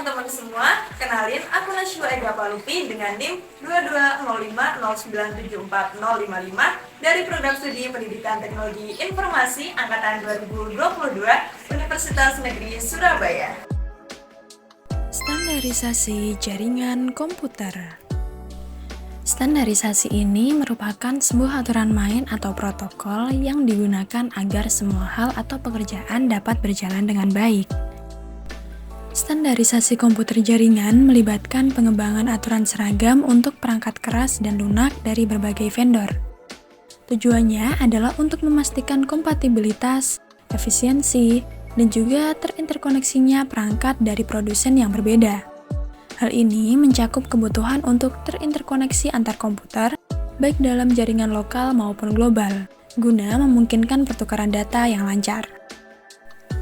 teman-teman semua, kenalin aku Nashwa Ega Palupi dengan NIM 2205097455 dari Program Studi Pendidikan Teknologi Informasi Angkatan 2022 Universitas Negeri Surabaya. Standarisasi jaringan komputer. Standarisasi ini merupakan sebuah aturan main atau protokol yang digunakan agar semua hal atau pekerjaan dapat berjalan dengan baik. Standarisasi komputer jaringan melibatkan pengembangan aturan seragam untuk perangkat keras dan lunak dari berbagai vendor. Tujuannya adalah untuk memastikan kompatibilitas, efisiensi, dan juga terinterkoneksinya perangkat dari produsen yang berbeda. Hal ini mencakup kebutuhan untuk terinterkoneksi antar komputer, baik dalam jaringan lokal maupun global, guna memungkinkan pertukaran data yang lancar.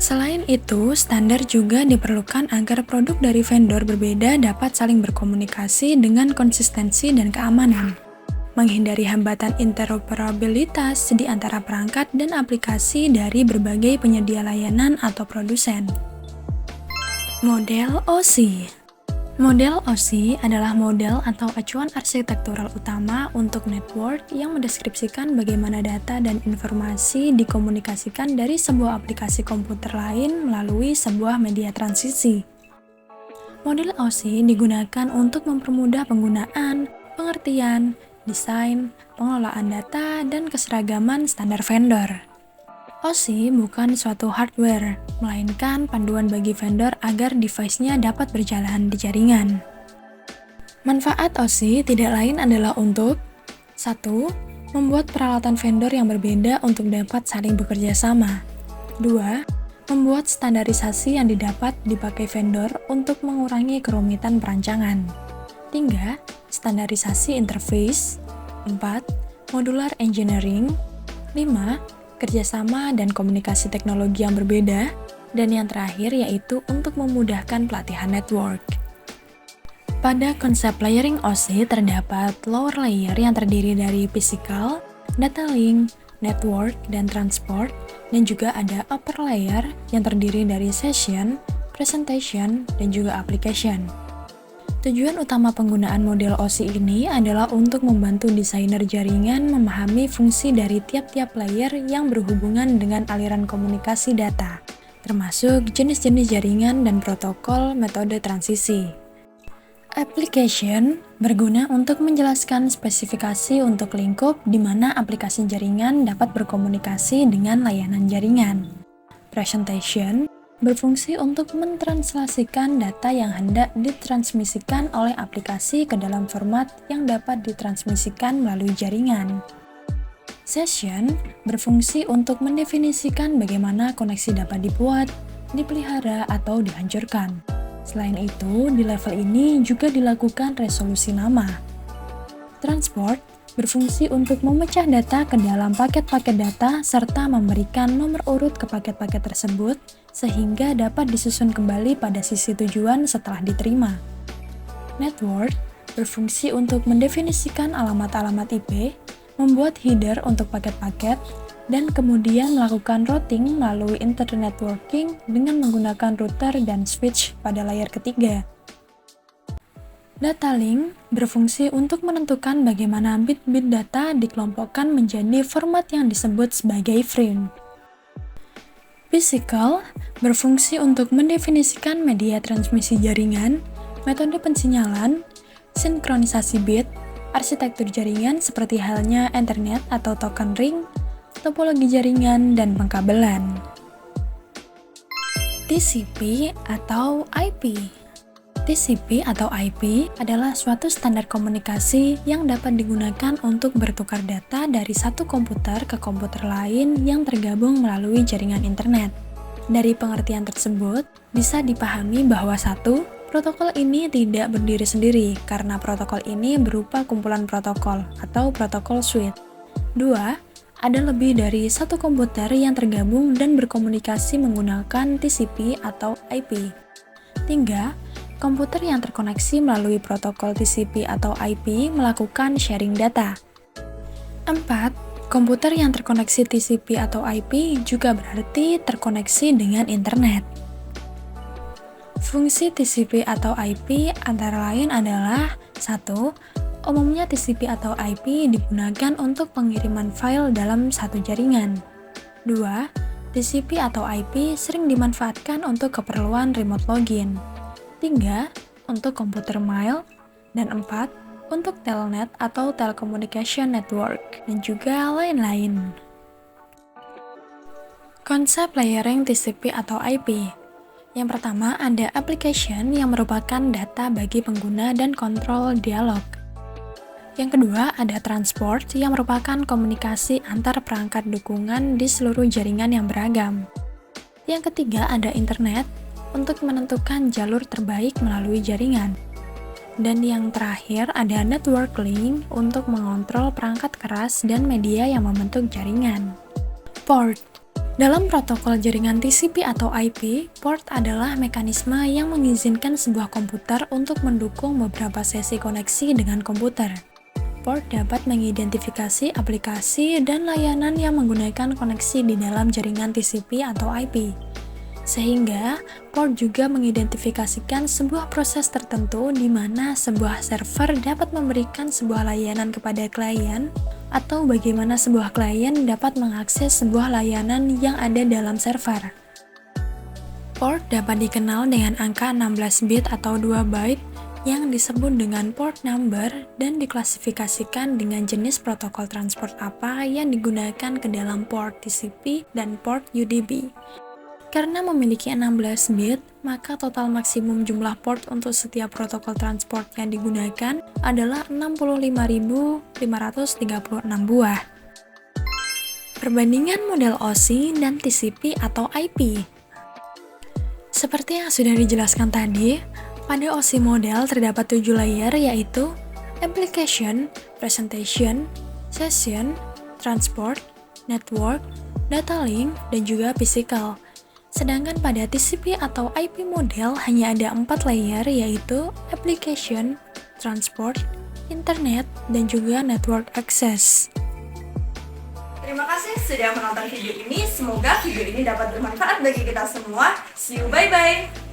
Selain itu, standar juga diperlukan agar produk dari vendor berbeda dapat saling berkomunikasi dengan konsistensi dan keamanan, menghindari hambatan interoperabilitas di antara perangkat dan aplikasi dari berbagai penyedia layanan atau produsen. Model OSI. Model OSI adalah model atau acuan arsitektural utama untuk network yang mendeskripsikan bagaimana data dan informasi dikomunikasikan dari sebuah aplikasi komputer lain melalui sebuah media transisi. Model OSI digunakan untuk mempermudah penggunaan, pengertian, desain, pengelolaan data, dan keseragaman standar vendor. OSI bukan suatu hardware, melainkan panduan bagi vendor agar device-nya dapat berjalan di jaringan. Manfaat OSI tidak lain adalah untuk 1. Membuat peralatan vendor yang berbeda untuk dapat saling bekerja sama. 2. Membuat standarisasi yang didapat dipakai vendor untuk mengurangi kerumitan perancangan. 3. Standarisasi interface. 4. Modular engineering. 5. Kerjasama dan komunikasi teknologi yang berbeda, dan yang terakhir yaitu untuk memudahkan pelatihan network. Pada konsep layering OSI terdapat lower layer yang terdiri dari physical, data link, network, dan transport, dan juga ada upper layer yang terdiri dari session, presentation, dan juga application. Tujuan utama penggunaan model OSI ini adalah untuk membantu desainer jaringan memahami fungsi dari tiap-tiap layer yang berhubungan dengan aliran komunikasi data, termasuk jenis-jenis jaringan dan protokol metode transisi. Application berguna untuk menjelaskan spesifikasi untuk lingkup di mana aplikasi jaringan dapat berkomunikasi dengan layanan jaringan. Presentation berfungsi untuk mentranslasikan data yang hendak ditransmisikan oleh aplikasi ke dalam format yang dapat ditransmisikan melalui jaringan. Session berfungsi untuk mendefinisikan bagaimana koneksi dapat dibuat, dipelihara, atau dihancurkan. Selain itu, di level ini juga dilakukan resolusi nama. Transport berfungsi untuk memecah data ke dalam paket-paket data serta memberikan nomor urut ke paket-paket tersebut sehingga dapat disusun kembali pada sisi tujuan setelah diterima. Network berfungsi untuk mendefinisikan alamat-alamat IP, membuat header untuk paket-paket, dan kemudian melakukan routing melalui internet networking dengan menggunakan router dan switch pada layer ketiga. Data link berfungsi untuk menentukan bagaimana bit-bit data dikelompokkan menjadi format yang disebut sebagai frame. Physical berfungsi untuk mendefinisikan media transmisi jaringan, metode pensinyalan, sinkronisasi bit, arsitektur jaringan seperti halnya Ethernet atau token ring, topologi jaringan, dan pengkabelan. TCP atau IP. TCP atau IP adalah suatu standar komunikasi yang dapat digunakan untuk bertukar data dari satu komputer ke komputer lain yang tergabung melalui jaringan internet. Dari pengertian tersebut, bisa dipahami bahwa satu, protokol ini tidak berdiri sendiri karena protokol ini berupa kumpulan protokol atau protokol suite. 2. Ada lebih dari satu komputer yang tergabung dan berkomunikasi menggunakan TCP atau IP. 3. Komputer yang terkoneksi melalui protokol TCP atau IP melakukan sharing data. 4. Komputer yang terkoneksi TCP atau IP juga berarti terkoneksi dengan internet. Fungsi TCP atau IP antara lain adalah 1. Umumnya TCP atau IP digunakan untuk pengiriman file dalam satu jaringan. 2. TCP atau IP sering dimanfaatkan untuk keperluan remote login. 3. Untuk komputer mail. Dan 4. Untuk telnet atau telecommunication network. Dan juga lain-lain. Konsep layering TCP atau IP. Yang pertama ada application yang merupakan data bagi pengguna dan kontrol dialog. Yang kedua ada transport yang merupakan komunikasi antar perangkat dukungan di seluruh jaringan yang beragam. Yang ketiga ada internet untuk menentukan jalur terbaik melalui jaringan. Dan yang terakhir ada network link untuk mengontrol perangkat keras dan media yang membentuk jaringan. Port. Dalam protokol jaringan TCP atau IP, port adalah mekanisme yang mengizinkan sebuah komputer untuk mendukung beberapa sesi koneksi dengan komputer. Port dapat mengidentifikasi aplikasi dan layanan yang menggunakan koneksi di dalam jaringan TCP atau IP. Sehingga, port juga mengidentifikasikan sebuah proses tertentu di mana sebuah server dapat memberikan sebuah layanan kepada klien, atau bagaimana sebuah klien dapat mengakses sebuah layanan yang ada dalam server. Port dapat dikenal dengan angka 16 bit atau 2 byte yang disebut dengan port number dan diklasifikasikan dengan jenis protokol transport apa yang digunakan ke dalam port TCP dan port UDP. Karena memiliki 16 bit, maka total maksimum jumlah port untuk setiap protokol transport yang digunakan adalah 65.536 buah. Perbandingan model OSI dan TCP atau IP. Seperti yang sudah dijelaskan tadi, pada OSI model terdapat 7 layer yaitu Application, Presentation, Session, Transport, Network, Data Link, dan juga Physical. Sedangkan pada TCP atau IP model hanya ada 4 layer yaitu Application, Transport, Internet, dan juga Network Access. Terima kasih sudah menonton video ini. Semoga video ini dapat bermanfaat bagi kita semua. See you, bye-bye!